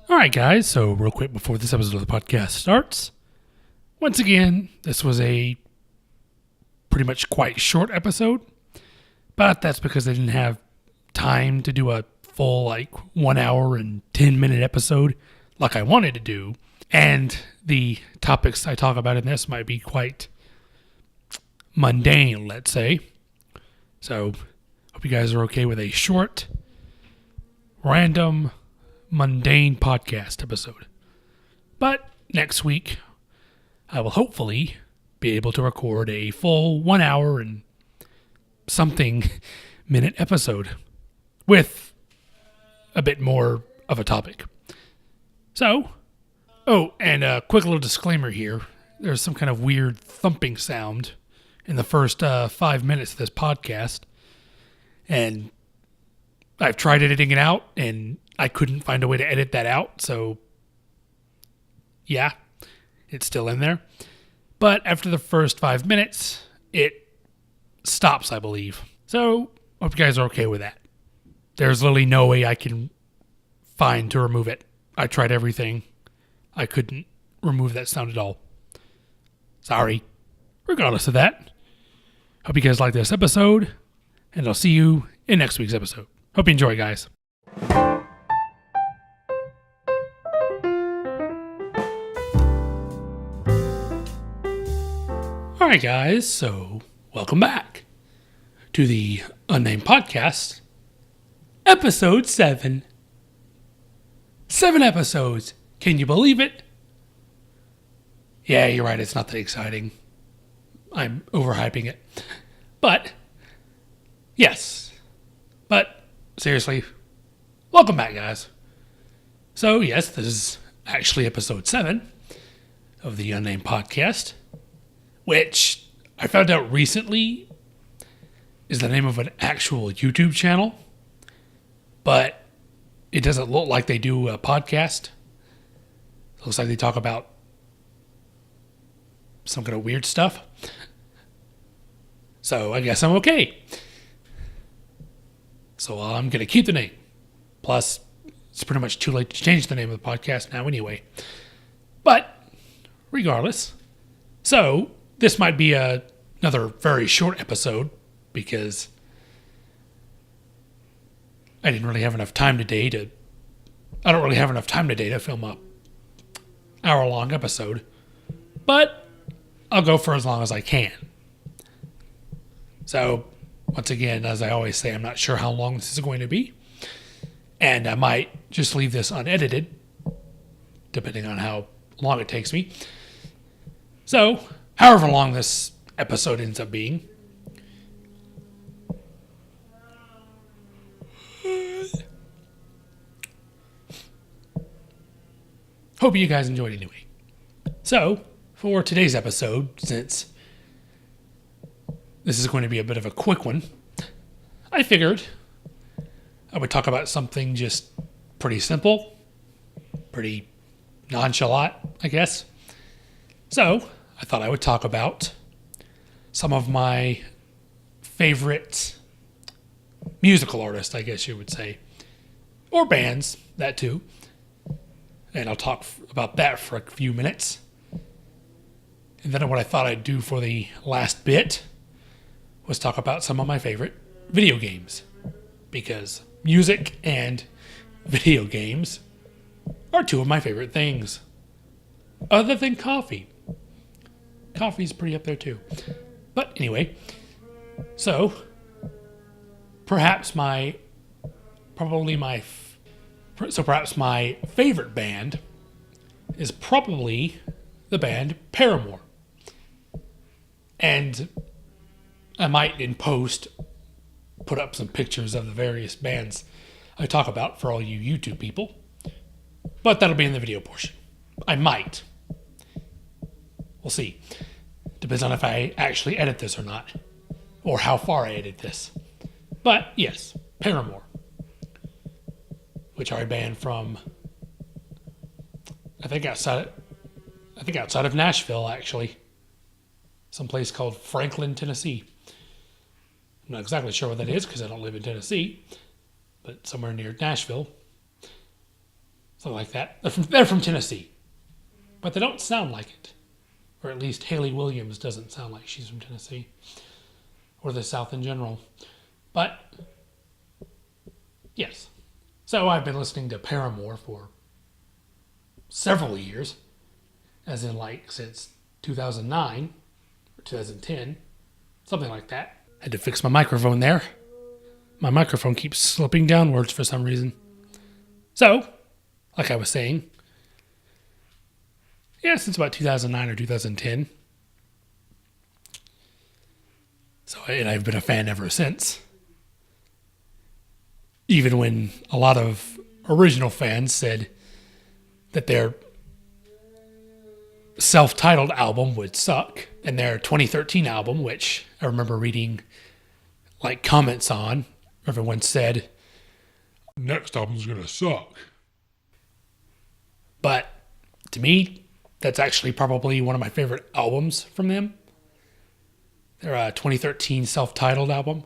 All right, guys. So, real quick before this episode of the podcast starts, once again, this was a pretty much quite short episode, but that's because I didn't have time to do a full, 1 hour and 10-minute episode like I wanted to do. And the topics I talk about in this might be quite mundane, let's say. So, hope you guys are okay with a short, random, mundane podcast episode. But next week, I will hopefully be able to record a full 1 hour and something minute episode with a bit more of a topic. So, and a quick little disclaimer here. There's some kind of weird thumping sound in the first 5 minutes of this podcast. And I've tried editing it out, and I couldn't find a way to edit that out. So, yeah, it's still in there. But after the first 5 minutes, it stops, I believe. So, hope you guys are okay with that. There's literally no way I can find to remove it. I tried everything. I couldn't remove that sound at all. Sorry. Regardless of that, hope you guys like this episode, and I'll see you in next week's episode. Hope you enjoy, guys. All right, guys, so welcome back to the Unnamed Podcast, episode 7. 7 episodes. Can you believe it? Yeah, you're right, it's not that exciting. I'm overhyping it. But, yes. But, seriously, welcome back, guys. So, yes, this is actually episode 7 of the Unnamed Podcast, which I found out recently is the name of an actual YouTube channel, but it doesn't look like they do a podcast. It looks like they talk about some kind of weird stuff. So I guess I'm okay. So I'm going to keep the name. Plus, it's pretty much too late to change the name of the podcast now anyway. But, regardless. So, this might be another very short episode because I didn't really have enough time today to... I don't really have enough time today to film a hour-long episode. But I'll go for as long as I can. So, once again, as I always say, I'm not sure how long this is going to be. And I might just leave this unedited, depending on how long it takes me. So, however long this episode ends up being. Hope you guys enjoyed anyway. So, for today's episode, since this is going to be a bit of a quick one, I figured I would talk about something just pretty simple, pretty nonchalant, I guess. So, I thought I would talk about some of my favorite musical artists, I guess you would say, or bands, that too. And I'll talk about that for a few minutes. And then what I thought I'd do for the last bit was talk about some of my favorite video games. Because music and video games are two of my favorite things. Other than coffee. Coffee's pretty up there too. But anyway, so perhaps my favorite band is probably the band Paramore. And I might in post put up some pictures of the various bands I talk about for all you YouTube people. But that'll be in the video portion. I might. We'll see. Depends on if I actually edit this or not. Or how far I edit this. But yes, Paramore. Which are a band from I think outside of Nashville, actually. Someplace called Franklin, Tennessee. I'm not exactly sure what that is because I don't live in Tennessee. But somewhere near Nashville. something like that. They're from Tennessee, but they don't sound like it. Or at least Haley Williams doesn't sound like she's from Tennessee or the South in general. But, yes. So I've been listening to Paramore for several years, as in like since 2009 or 2010, something like that. Had to fix my microphone there. My microphone keeps slipping downwards for some reason. So, like I was saying, yeah, since about 2009 or 2010. So, and I've been a fan ever since. Even when a lot of original fans said that their self-titled album would suck, and their 2013 album, which I remember reading like comments on, everyone said, next album's gonna suck. But to me, that's actually probably one of my favorite albums from them. Their 2013 self-titled album.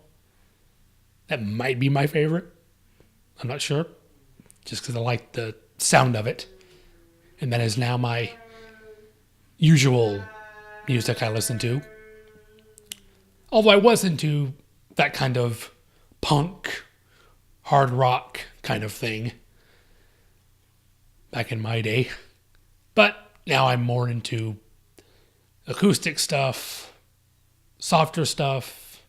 That might be my favorite. I'm not sure. Just because I like the sound of it. And that is now my usual music I listen to. Although I was into that kind of punk, hard rock kind of thing back in my day. But now I'm more into acoustic stuff, softer stuff,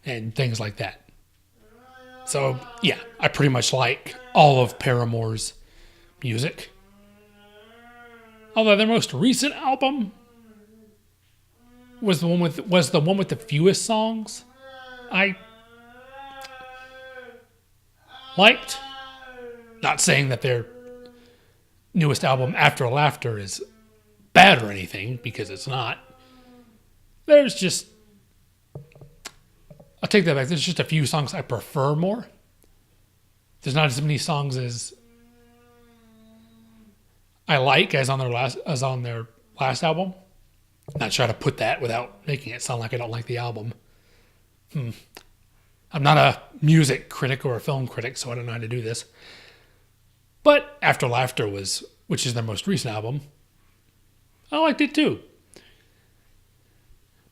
and things like that. So, yeah, I pretty much like all of Paramore's music. Although their most recent album was the one with the fewest songs I liked. Not saying that their newest album, After Laughter, is bad or anything, because it's not. There's just... I'll take that back. There's just a few songs I prefer more. There's not as many songs as I like as on their last album. Not trying to put that without making it sound like I don't like the album. I'm not a music critic or a film critic, so I don't know how to do this. But After Laughter which is their most recent album, I liked it too.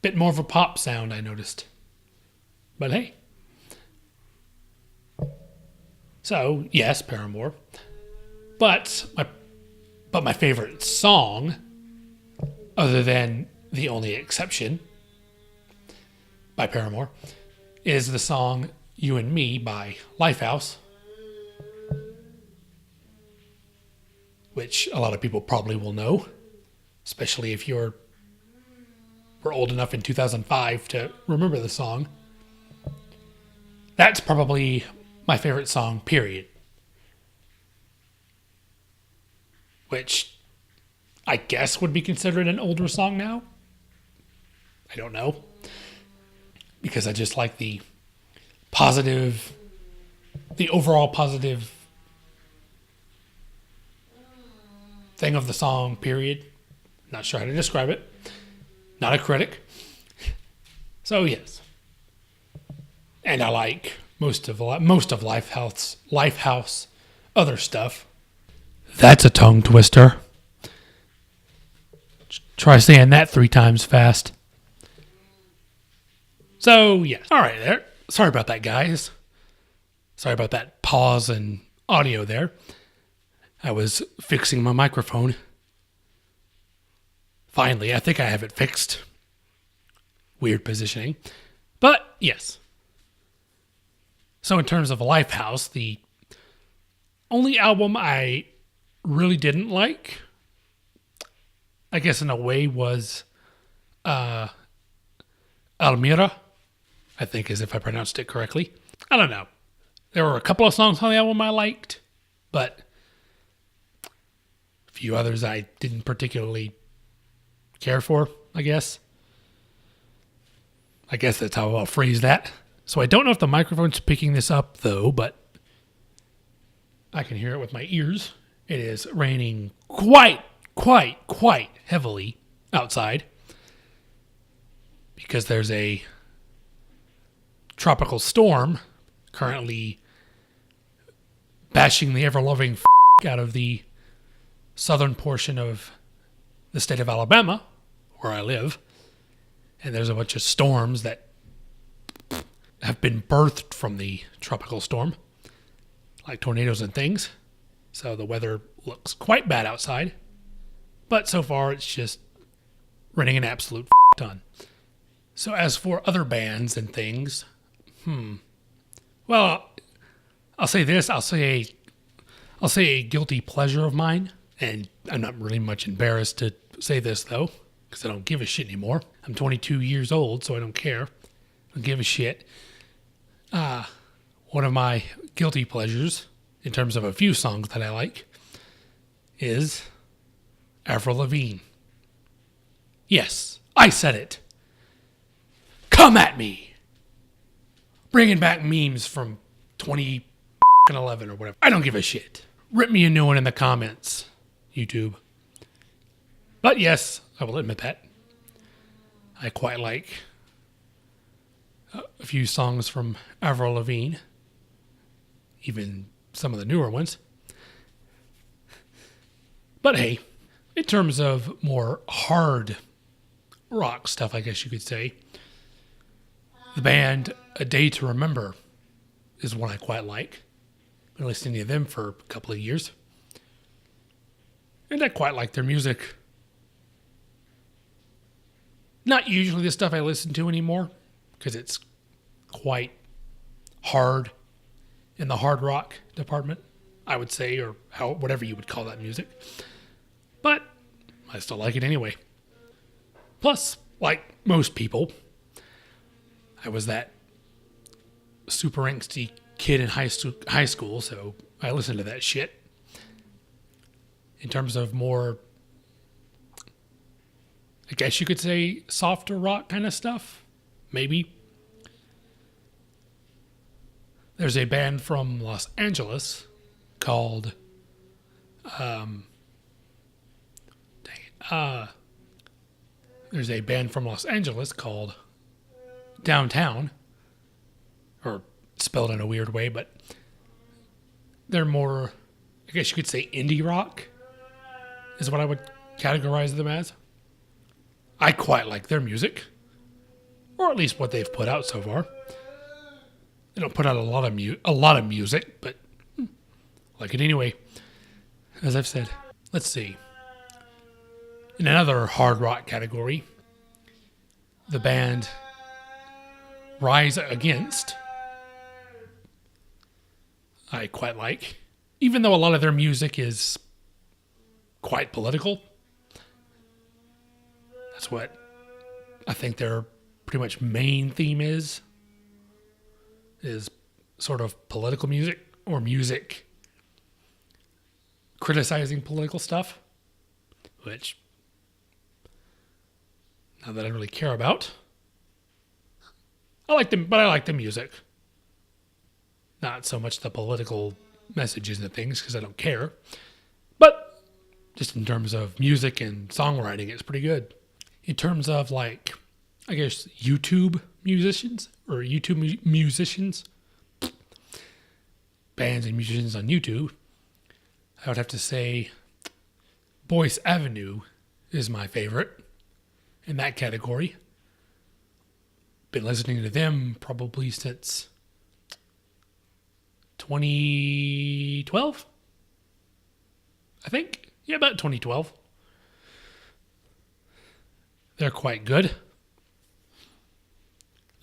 Bit more of a pop sound, I noticed. But hey. So, yes, Paramore. But my favorite song, other than The Only Exception by Paramore, is the song You and Me by Lifehouse, which a lot of people probably will know, especially if were old enough in 2005 to remember the song. That's probably my favorite song, period. Which I guess would be considered an older song now. I don't know. Because I just like the overall positive thing of the song, period. Not sure how to describe it. Not a critic. So, yes. And I like most of Lifehouse other stuff. That's a tongue twister. Try saying that 3 times fast. So, yes. All right there. Sorry about that, guys. Sorry about that pause in audio there. I was fixing my microphone. Finally, I think I have it fixed. Weird positioning. But, yes. So in terms of Lifehouse, the only album I really didn't like, I guess in a way, was Almira, I think, as if I pronounced it correctly. I don't know. There were a couple of songs on the album I liked, but a few others I didn't particularly care for, I guess. I guess that's how I'll phrase that. So I don't know if the microphone's picking this up, though, but I can hear it with my ears. It is raining quite heavily outside because there's a tropical storm currently bashing the ever-loving rock out of the southern portion of the state of Alabama, where I live. And there's a bunch of storms that have been birthed from the tropical storm, like tornadoes and things. So the weather looks quite bad outside. But so far, it's just raining an absolute ton. So as for other bands and things, well, I'll say this. I'll say a guilty pleasure of mine, and I'm not really much embarrassed to say this though, because I don't give a shit anymore. I'm 22 years old, so I don't care. I don't give a shit. One of my guilty pleasures, in terms of a few songs that I like, is Avril Lavigne. Yes, I said it. Come at me. Bringing back memes from 2011 or whatever. I don't give a shit. Rip me a new one in the comments, YouTube. But yes, I will admit that. I quite like a few songs from Avril Lavigne. Even some of the newer ones. But hey, in terms of more hard rock stuff, I guess you could say, the band A Day to Remember is one I quite like. I've been listening to them for a couple of years. And I quite like their music. Not usually the stuff I listen to anymore, because it's quite hard in the hard rock department, I would say, or whatever you would call that music. But I still like it anyway. Plus, like most people, I was that super angsty kid in high school, so I listened to that shit. In terms of more, I guess you could say, softer rock kind of stuff, maybe. There's a band from Los Angeles called, there's a band from Los Angeles called Downtown, or spelled in a weird way, but they're more, I guess you could say, indie rock is what I would categorize them as. I quite like their music, or at least what they've put out so far. They don't put out a lot of music, but like it anyway. As I've said, let's see. In another hard rock category, the band Rise Against, I quite like. Even though a lot of their music is quite political. That's what I think their pretty much main theme is sort of political music, or music criticizing political stuff, which not that I really care about. I like them, but I like the music. Not so much the political messages and things, because I don't care. But just in terms of music and songwriting, it's pretty good. In terms of, like, I guess, YouTube musicians, or YouTube musicians, bands and musicians on YouTube, I would have to say Boyce Avenue is my favorite in that category. Been listening to them probably since 2012, I think. Yeah, about 2012. They're quite good.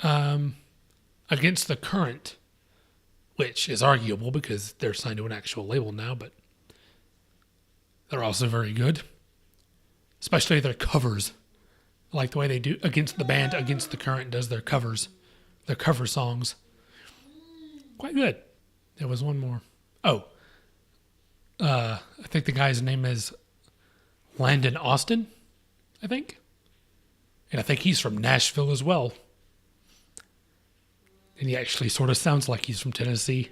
Against the Current, which is arguable because they're signed to an actual label now, but they're also very good. Especially their covers. I like the way they do the band Against the Current does their covers. Their cover songs. Quite good. There was one more. I think the guy's name is Landon Austin, I think. And I think he's from Nashville as well. And he actually sort of sounds like he's from Tennessee.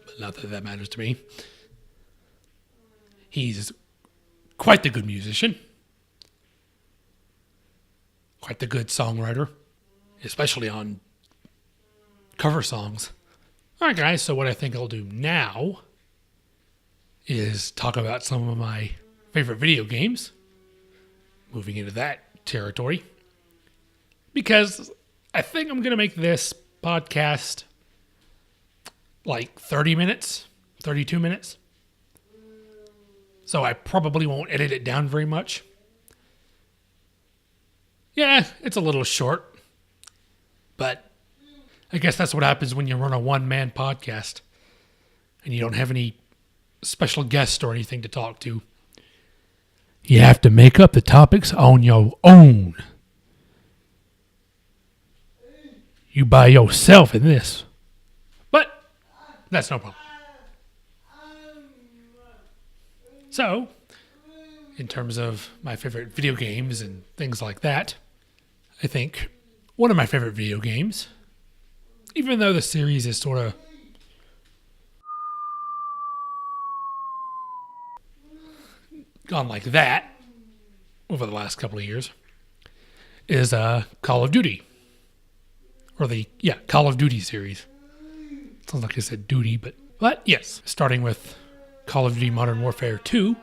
But not that that matters to me. He's quite the good musician. Quite the good songwriter. Especially on cover songs. Alright guys, so what I think I'll do now is talk about some of my favorite video games. Moving into that territory. Because I think I'm going to make this podcast like 30 minutes, 32 minutes. So I probably won't edit it down very much. Yeah, it's a little short. But I guess that's what happens when you run a one-man podcast and you don't have any special guests or anything to talk to. You have to make up the topics on your own. You by yourself in this. But that's no problem. So, in terms of my favorite video games and things like that, I think one of my favorite video games, even though the series is sort of gone like that over the last couple of years, is Call of Duty. Or Call of Duty series. Sounds like I said duty, but yes. Starting with Call of Duty Modern Warfare 2,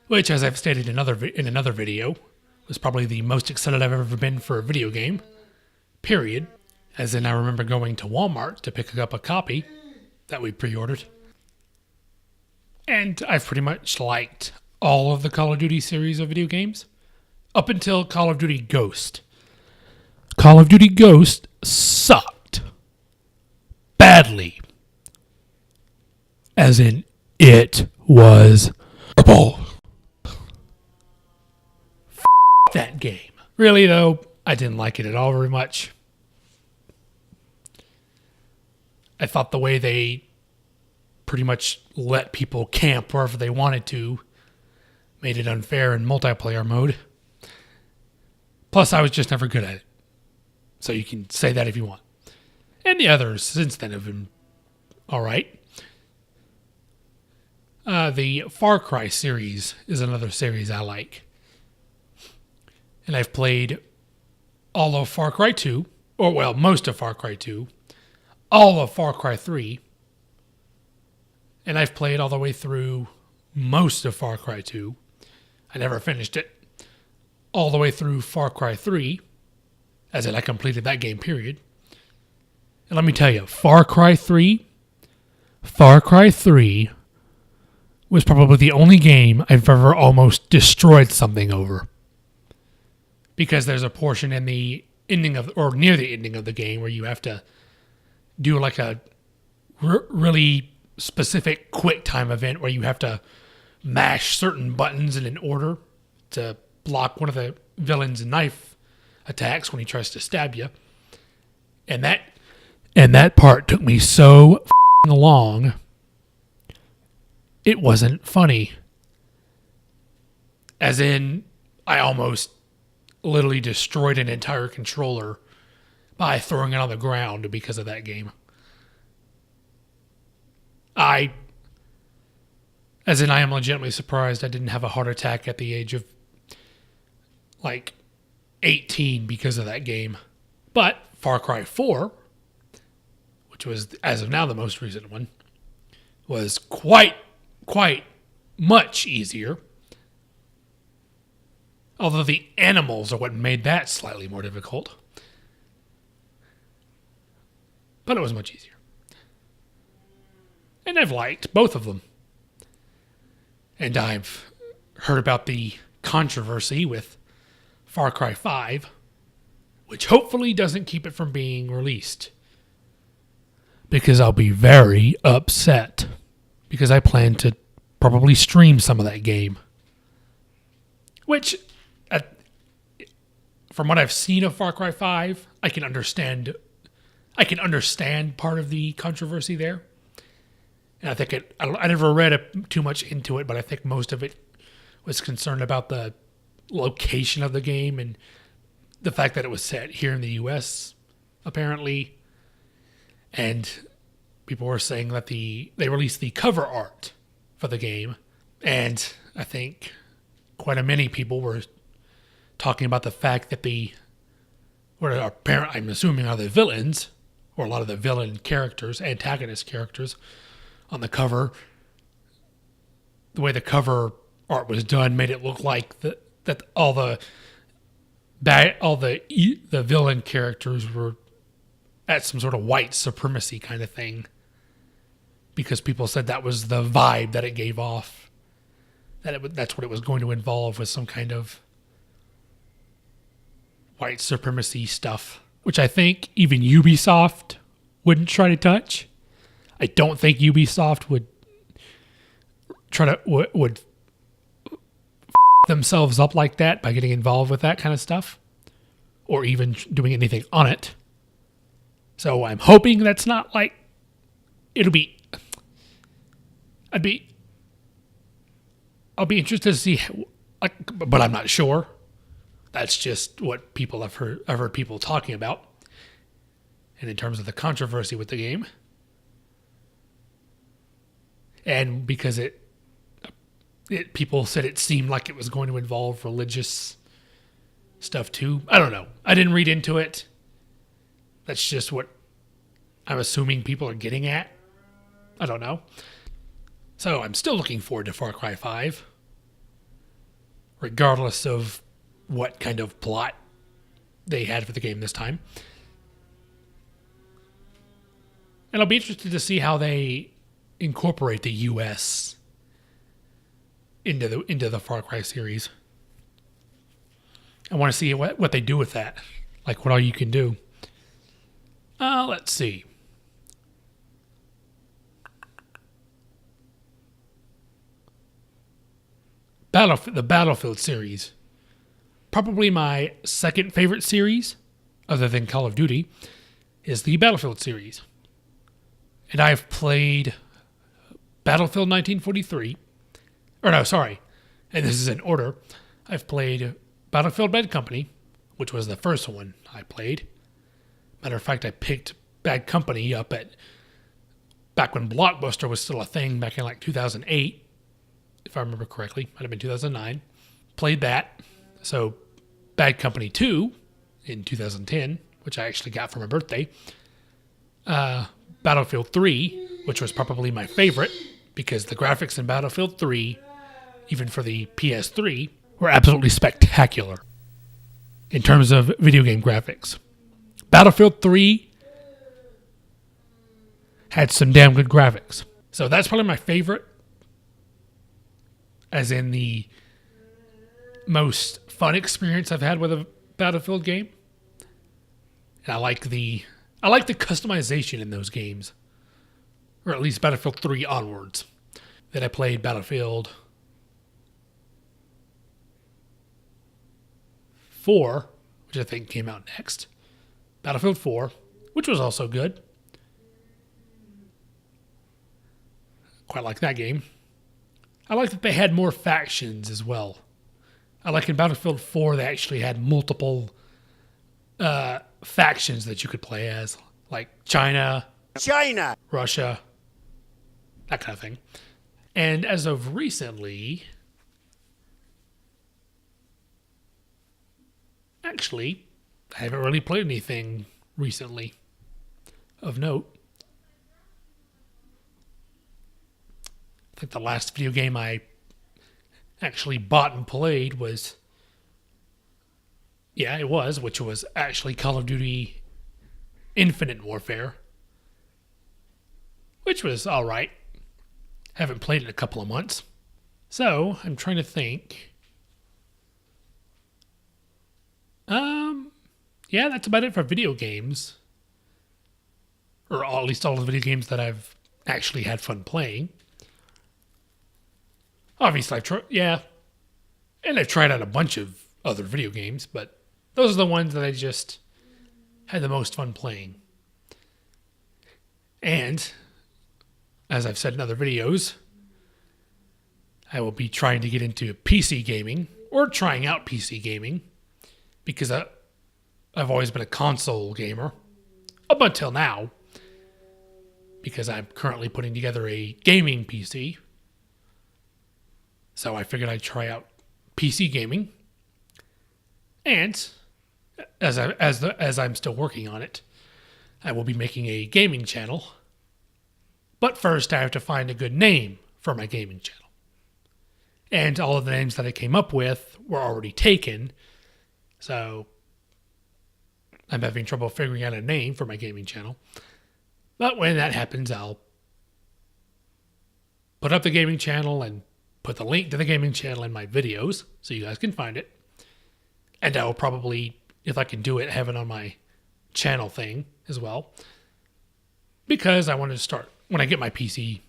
which, as I've stated in another video, was probably the most excited I've ever been for a video game, period. As in, I remember going to Walmart to pick up a copy that we pre-ordered. And I've pretty much liked all of the Call of Duty series of video games, up until Call of Duty Ghost. Call of Duty Ghost sucked. Badly. As in, it was horrible. That game. Really, though, I didn't like it at all very much. I thought the way they pretty much let people camp wherever they wanted to made it unfair in multiplayer mode. Plus, I was just never good at it. So you can say that if you want. And the others since then have been alright. The Far Cry series is another series I like. And I've played all of Far Cry 2, most of Far Cry 2, all of Far Cry 3, and I've played all the way through most of Far Cry 2. I never finished it. All the way through Far Cry 3, as in I completed that game, period. And let me tell you, Far Cry 3 was probably the only game I've ever almost destroyed something over. Because there's a portion in the ending or near the ending of the game where you have to do like a really specific quick time event where you have to mash certain buttons in an order to block one of the villain's knife attacks when he tries to stab you. And that part took me so long, it wasn't funny. As in, I almost literally destroyed an entire controller by throwing it on the ground because of that game. I am legitimately surprised I didn't have a heart attack at the age of, 18 because of that game. But Far Cry 4, which was, as of now, the most recent one, was quite much easier. Although the animals are what made that slightly more difficult. But it was much easier. And I've liked both of them. And I've heard about the controversy with Far Cry 5, which hopefully doesn't keep it from being released. Because I'll be very upset. Because I plan to probably stream some of that game. Which, from what I've seen of Far Cry 5, I can understand part of the controversy there. And I think I never read too much into it, but I think most of it was concerned about the location of the game and the fact that it was set here in the U.S., apparently. And people were saying that they released the cover art for the game. And I think quite a many people were talking about the fact that I'm assuming are the villains, or a lot of the villain characters, antagonist characters, on the cover. The way the cover art was done made it look like that all the villain characters were at some sort of white supremacy kind of thing, because people said that was the vibe that it gave off. That's what it was going to involve, was some kind of white supremacy stuff, which I think even Ubisoft wouldn't try to touch. I don't think Ubisoft would would themselves up like that by getting involved with that kind of stuff, or even doing anything on it. So I'm hoping that's not like it'll be. I'll be interested to see, but I'm not sure. That's just what people I've heard people talking about. And in terms of the controversy with the game, and because people said it seemed like it was going to involve religious stuff too. I don't know. I didn't read into it. That's just what I'm assuming people are getting at. I don't know. So I'm still looking forward to Far Cry 5, regardless of what kind of plot they had for the game this time. And I'll be interested to see how they incorporate the U.S. into the Far Cry series. I want to see what they do with that, like what all you can do. Let's see. The Battlefield series. Probably my second favorite series, other than Call of Duty, is the Battlefield series. And I've played Battlefield 1943. Or no, sorry. And this is in order. I've played Battlefield Bad Company, which was the first one I played. Matter of fact, I picked Bad Company up back when Blockbuster was still a thing, back in like 2008. If I remember correctly. Might have been 2009. Played that. So Bad Company 2 in 2010, which I actually got for my birthday. Battlefield 3, which was probably my favorite, because the graphics in Battlefield 3, even for the PS3, were absolutely spectacular in terms of video game graphics. Battlefield 3 had some damn good graphics. So that's probably my favorite, as in the most fun experience I've had with a Battlefield game. And I like the customization in those games, or at least Battlefield 3 onwards. Then I played Battlefield 4, which I think came out next. Battlefield 4, which was also good. Quite like that game. I like that they had more factions as well. I like in Battlefield 4 they actually had multiple factions that you could play as, like China, Russia, that kind of thing. And as of recently, actually, I haven't really played anything recently of note. I think the last video game I actually bought and played was, which was actually Call of Duty Infinite Warfare, which was all right. Haven't played it in a couple of months. So, I'm trying to think. Yeah, that's about it for video games. Or at least all the video games that I've actually had fun playing. Obviously, and I've tried out a bunch of other video games, but those are the ones that I just had the most fun playing. And, as I've said in other videos, I will be trying to get into PC gaming, or trying out PC gaming, because I've always been a console gamer, up until now, because I'm currently putting together a gaming PC. So I figured I'd try out PC gaming, and as I'm still working on it, I will be making a gaming channel But first, I have to find a good name for my gaming channel. And all of the names that I came up with were already taken. So I'm having trouble figuring out a name for my gaming channel. But when that happens, I'll put up the gaming channel and put the link to the gaming channel in my videos so you guys can find it. And I will probably, if I can do it, have it on my channel thing as well. Because I wanted to start, when I get my PC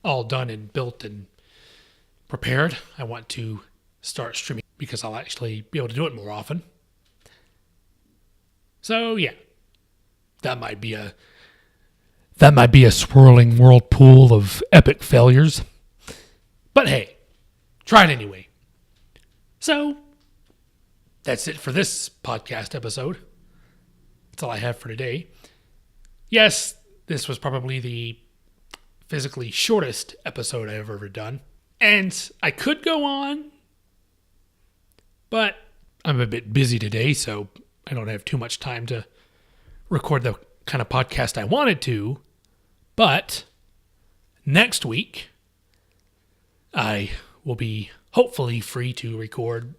all done and built and prepared, I want to start streaming because I'll actually be able to do it more often. So yeah, that might be a swirling whirlpool of epic failures. But hey, try it anyway. So that's it for this podcast episode. That's all I have for today. Yes, this was probably the physically shortest episode I've ever done. And I could go on, but I'm a bit busy today, so I don't have too much time to record the kind of podcast I wanted to. But next week, I will be hopefully free to record.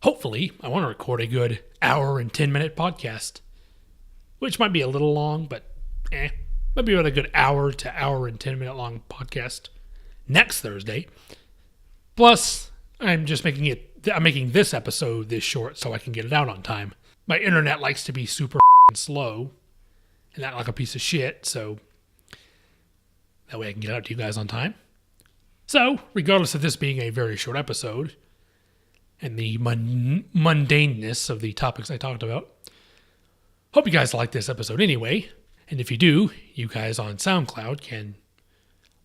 Hopefully, I want to record a good hour and 10-minute podcast, which might be a little long, but might be about a good hour to hour and 10-minute long podcast next Thursday. Plus, I'm making this episode this short so I can get it out on time. My internet likes to be super slow and not like a piece of shit, so that way I can get it out to you guys on time. So, regardless of this being a very short episode and the mundaneness of the topics I talked about, hope you guys like this episode anyway. And if you do, you guys on SoundCloud can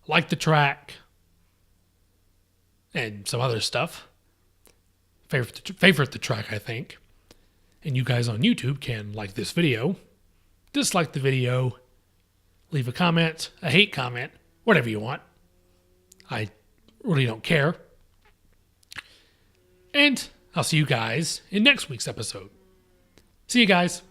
like the track and some other stuff. Favorite the track, I think. And you guys on YouTube can like this video, dislike the video, leave a comment, a hate comment, whatever you want. I really don't care. And I'll see you guys in next week's episode. See you guys.